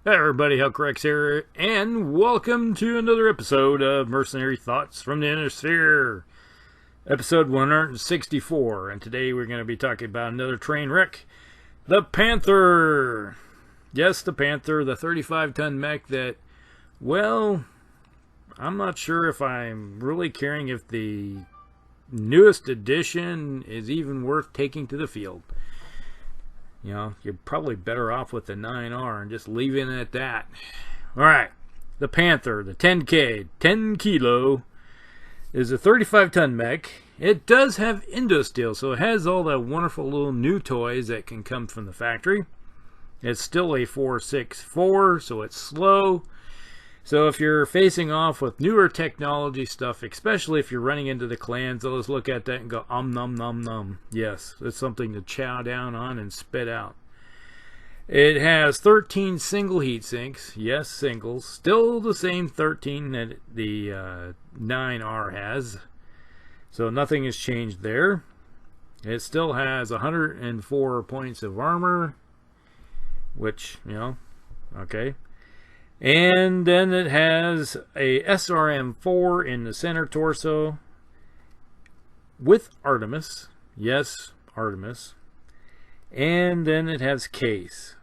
Hey everybody, Hellcrex here, and welcome to another episode of Mercenary Thoughts from the Inner Sphere, episode 164, and today we're going to be talking about another train wreck, the Panther. Yes, the Panther, the 35-ton mech that, well, I'm not sure if I'm really caring if the newest edition is even worth taking to the field. You know, you're probably better off with the 9R and just leaving it at that. Alright, the Panther, the 10K, 10 kilo, is a 35-ton mech. It does have Indosteel, so it has all the wonderful little new toys that can come from the factory. It's still a 4.64, so it's slow. So if you're facing off with newer technology stuff, especially if you're running into the clans, they'll just look at that and go, nom nom nom. Yes, it's something to chow down on and spit out. It has 13 single heat sinks. Yes, singles. Still the same 13 that the 9R has. So nothing has changed there. It still has 104 points of armor, which, you know, okay. And then it has a SRM-4 in the center torso with Artemis. Yes, Artemis. And then it has case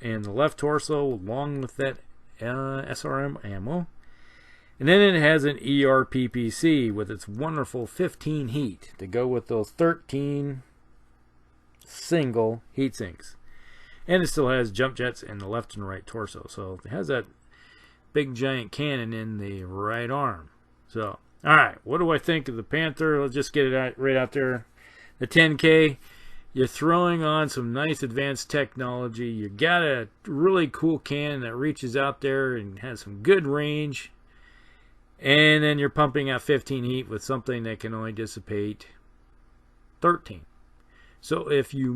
in the left torso along with that SRM ammo. And then it has an ERPPC with its wonderful 15 heat to go with those 13 single heat sinks. And it still has jump jets in the left and right torso. So it has that big giant cannon in the right arm. So, alright, what do I think of the Panther? Let's just get it out, right out there. The 10K, you're throwing on some nice advanced technology. You got a really cool cannon that reaches out there and has some good range. And then you're pumping out 15 heat with something that can only dissipate 13. So if you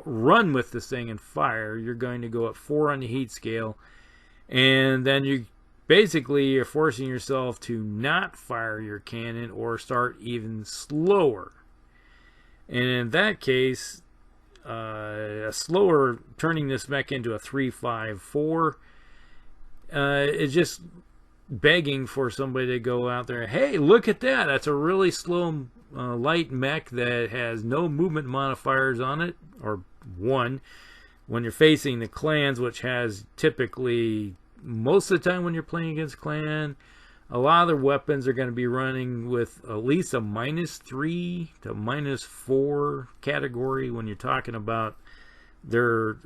run with this thing and fire, you're going to go at 4 on the heat scale. And then you basically are forcing yourself to not fire your cannon or start even slower. And in that case, a slower, turning this mech into a 3.54 is just begging for somebody to go out there, hey, look at that. That's a really slow light mech that has no movement modifiers on it, or one. When you're facing the clans, which has typically, most of the time when you're playing against clan, a lot of their weapons are going to be running with at least a -3 to -4 category when you're talking about their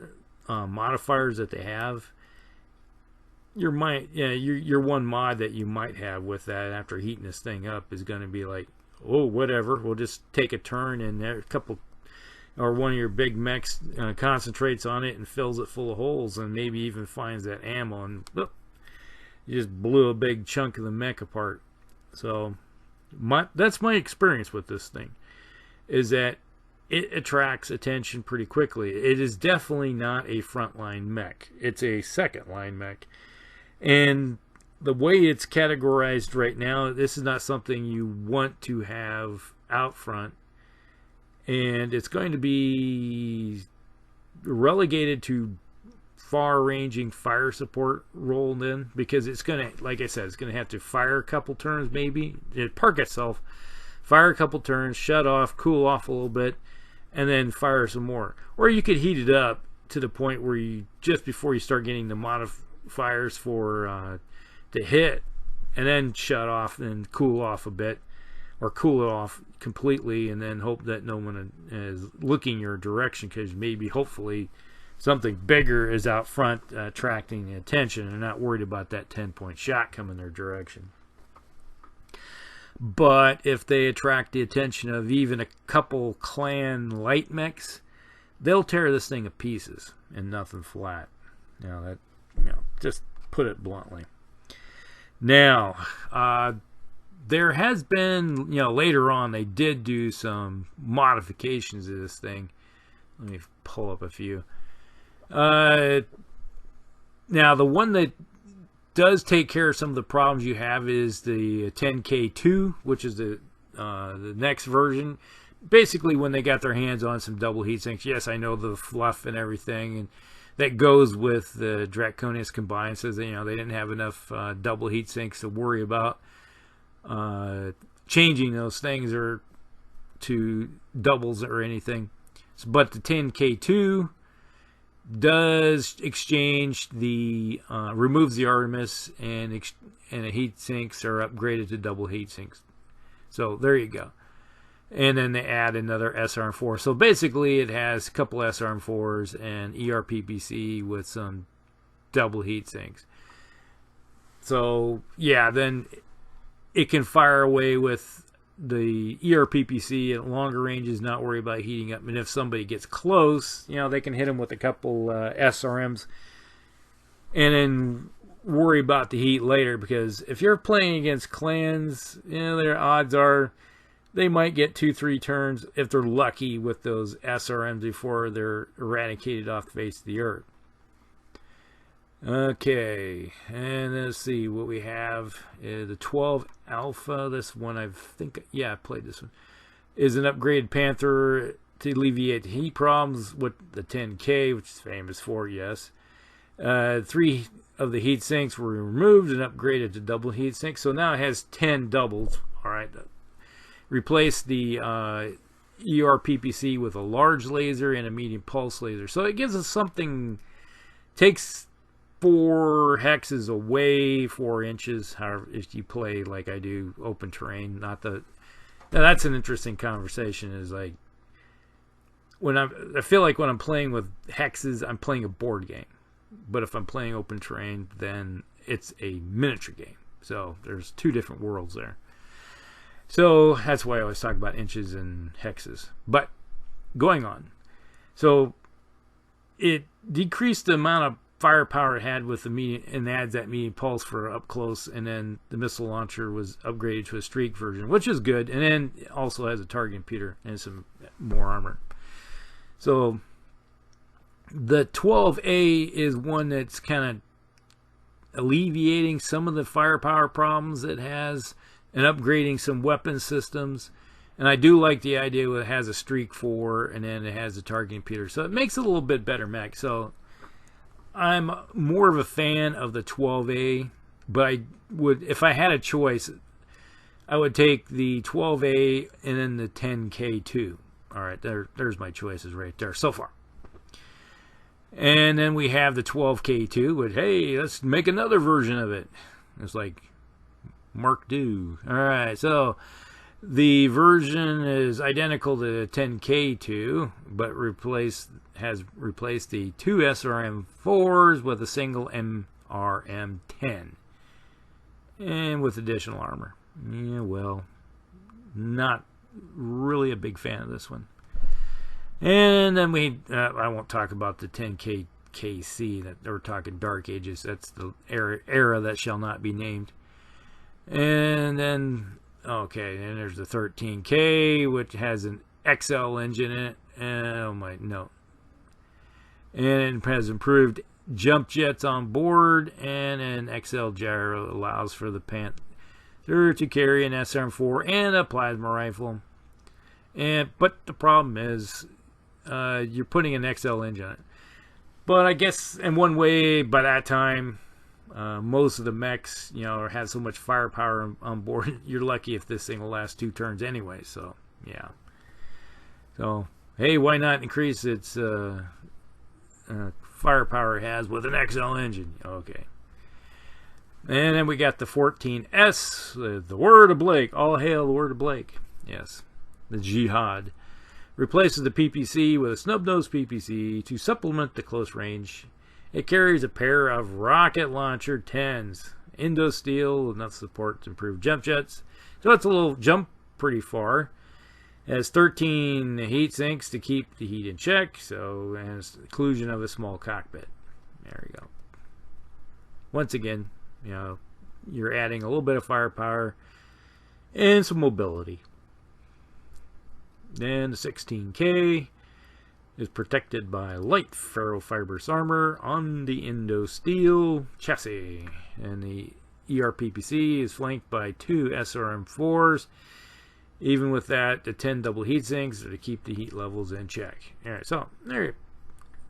modifiers that they have. Your one mod that you might have with that after heating this thing up is going to be like, oh, whatever, we'll just take a turn and a couple, or one of your big mechs concentrates on it and fills it full of holes and maybe even finds that ammo, and whoop, you just blew a big chunk of the mech apart. So that's my experience with this thing, is that it attracts attention pretty quickly. It is definitely not a frontline mech. It's a second line mech. And the way it's categorized right now, this is not something you want to have out front. And it's going to be relegated to far-ranging fire support role then, because it's going to, like I said, it's going to have to fire a couple turns maybe. It park itself, fire a couple turns, shut off, cool off a little bit, and then fire some more. Or you could heat it up to the point where you, just before you start getting the modifiers for to hit, and then shut off and cool off a bit, or cool it off completely, and then hope that no one is looking your direction, because maybe, hopefully, something bigger is out front attracting the attention and not worried about that 10-point shot coming their direction. But if they attract the attention of even a couple clan light mechs, they'll tear this thing to pieces and nothing flat. Just put it bluntly. Now, there has been, later on, they did do some modifications to this thing. Let me pull up a few. Now, the one that does take care of some of the problems you have is the 10K2, which is the next version. Basically, when they got their hands on some double heat sinks, yes, I know the fluff and everything, and that goes with the Draconius Combine. Says that, they didn't have enough double heat sinks to worry about changing those things or to doubles or anything. But the 10K2 does exchange the removes the Artemis, and the heat sinks are upgraded to double heat sinks. So there you go. And then they add another SRM4. So basically it has a couple SRM4s and ERPPC with some double heat sinks. So yeah, then it can fire away with the ERPPC at longer ranges, not worry about heating up. And if somebody gets close, they can hit them with a couple SRMs and then worry about the heat later. Because if you're playing against clans, their odds are they might get 2-3 turns if they're lucky with those SRMs before they're eradicated off the face of the earth. Okay, and let's see what we have. The 12 Alpha, this one I played this one, is an upgraded Panther to alleviate the heat problems with the 10K, which is famous for, yes. 3 of the heat sinks were removed and upgraded to double heat sinks, so now it has 10 doubles. All right, replace the ERPPC with a large laser and a medium pulse laser. So it gives us something, takes 4 hexes away 4 inches. However, if you play like I do, open terrain, now that's an interesting conversation. Is like I feel like when I'm playing with hexes, I'm playing a board game. But if I'm playing open terrain, then it's a miniature game. So there's 2 different worlds there. So that's why I always talk about inches and hexes. But going on. So it decreased the amount of firepower it had with the medium, and adds that medium pulse for up close, and then the missile launcher was upgraded to a streak version, which is good, and then it also has a target computer and some more armor. So the 12A is one that's kind of alleviating some of the firepower problems it has and upgrading some weapon systems. And I do like the idea that it has a streak 4 and then it has a target computer, so it makes it a little bit better mech. So I'm more of a fan of the 12A, but I would, if I had a choice, I would take the 12A and then the 10K2. All right, there's my choices right there so far. And then we have the 12K2, but hey, let's make another version of it. It's like Mark II. All right, so the version is identical to the 10K2, but has replaced the 2 SRM4s with a single MRM10. And with additional armor. Yeah, well, not really a big fan of this one. And then I won't talk about the 10KC, that we're talking Dark Ages. That's the era that shall not be named. And then, okay, and there's the 13K, which has an XL engine in it. Oh my, no. And it has improved jump jets on board, and an XL gyro allows for the Panther to carry an SRM4 and a plasma rifle. But the problem is, you're putting an XL engine on it. But I guess in one way, by that time, most of the mechs, have so much firepower on board. You're lucky if this thing will last 2 turns anyway. So yeah. So hey, why not increase its firepower it has with an XL engine? Okay. And then we got the 14S, the Word of Blake. All hail the Word of Blake. Yes, the Jihad. Replaces the PPC with a snub-nosed PPC to supplement the close range. It carries a pair of rocket launcher 10s. Indo steel with enough support to improve jump jets. So it's a little jump pretty far. It has 13 heat sinks to keep the heat in check. So, and it's the inclusion of a small cockpit. There we go. Once again, you're adding a little bit of firepower and some mobility. Then the 16K is protected by light ferrofibrous armor on the Indo steel chassis, and the ERPPC is flanked by 2 SRM4s. Even with that, the 10 double heat sinks are to keep the heat levels in check. All right, so there.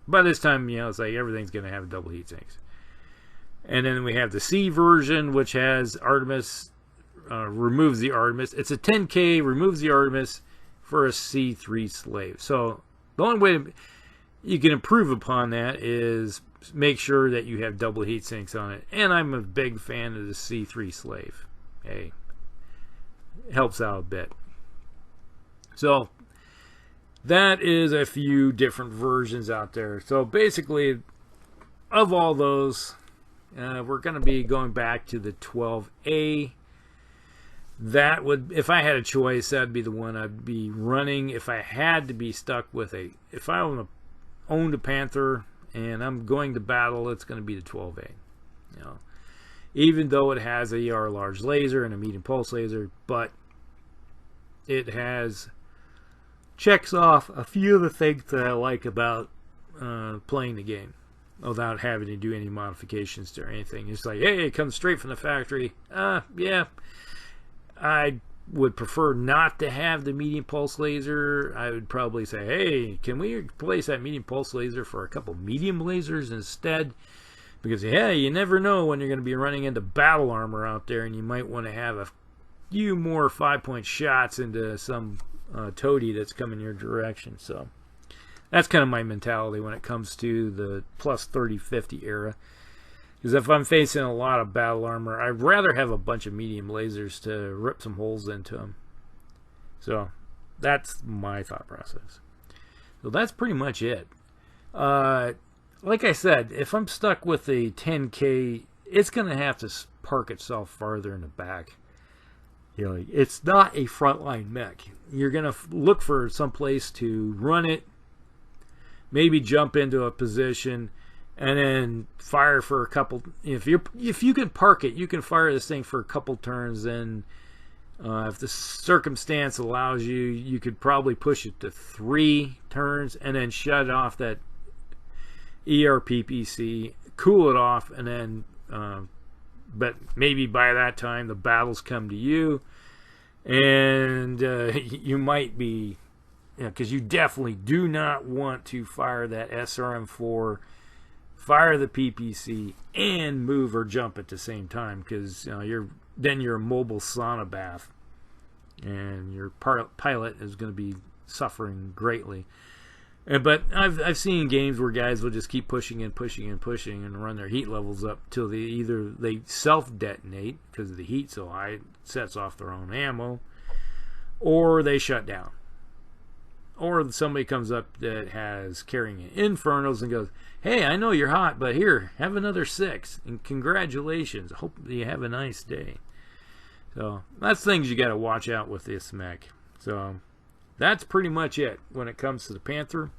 by this time, you know, it's like everything's going to have double heat sinks. And then we have the C version, which has Artemis, removes the Artemis. It's a 10K, removes the Artemis for a C3 slave. So the only way you can improve upon that is make sure that you have double heat sinks on it. And I'm a big fan of the C3 slave. Hey, it helps out a bit. So that is a few different versions out there. So basically, of all those, we're going to be going back to the 12A. That would, if I had a choice, that'd be the one I'd be running. If I had to be stuck with if I owned a Panther and I'm going to battle, it's going to be the 12A. You know, even though it has a ER large laser and a medium pulse laser, but it checks off a few of the things that I like about playing the game without having to do any modifications to anything. It's like, hey, it comes straight from the factory. Yeah, I would prefer not to have the medium pulse laser. I would probably say, hey, can we replace that medium pulse laser for a couple medium lasers instead? Because, yeah, you never know when you're going to be running into battle armor out there, and you might want to have a few more 5-point shots into some toady that's coming your direction. So that's kind of my mentality when it comes to the plus 30-50 era. Because if I'm facing a lot of battle armor, I'd rather have a bunch of medium lasers to rip some holes into them. So that's my thought process. So that's pretty much it. Like I said, if I'm stuck with a 10K, it's going to have to park itself farther in the back. You know, it's not a frontline mech. You're going to look for some place to run it, maybe jump into a position, and then fire for a couple. If you can park it, you can fire this thing for a couple turns. And if the circumstance allows you, you could probably push it to 3 turns and then shut off that ERPPC, cool it off, and then but maybe by that time the battles come to you, and you might be, because you definitely do not want to fire that SRM4, fire the PPC, and move or jump at the same time, because you're a mobile sauna bath, and your pilot is going to be suffering greatly. But I've seen games where guys will just keep pushing and pushing and pushing and run their heat levels up till they self-detonate because the heat's so high it sets off their own ammo, or they shut down. Or somebody comes up that has carrying infernos and goes, hey, I know you're hot, but here, have another 6, and congratulations, hope you have a nice day. So that's things you got to watch out with this mech. So that's pretty much it when it comes to the Panther.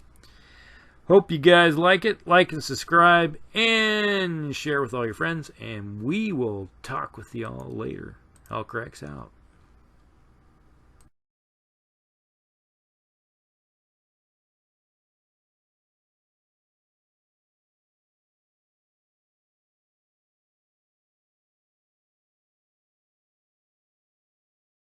Hope you guys like it. Like and subscribe and share with all your friends. And we will talk with y'all later. Hellcracks out.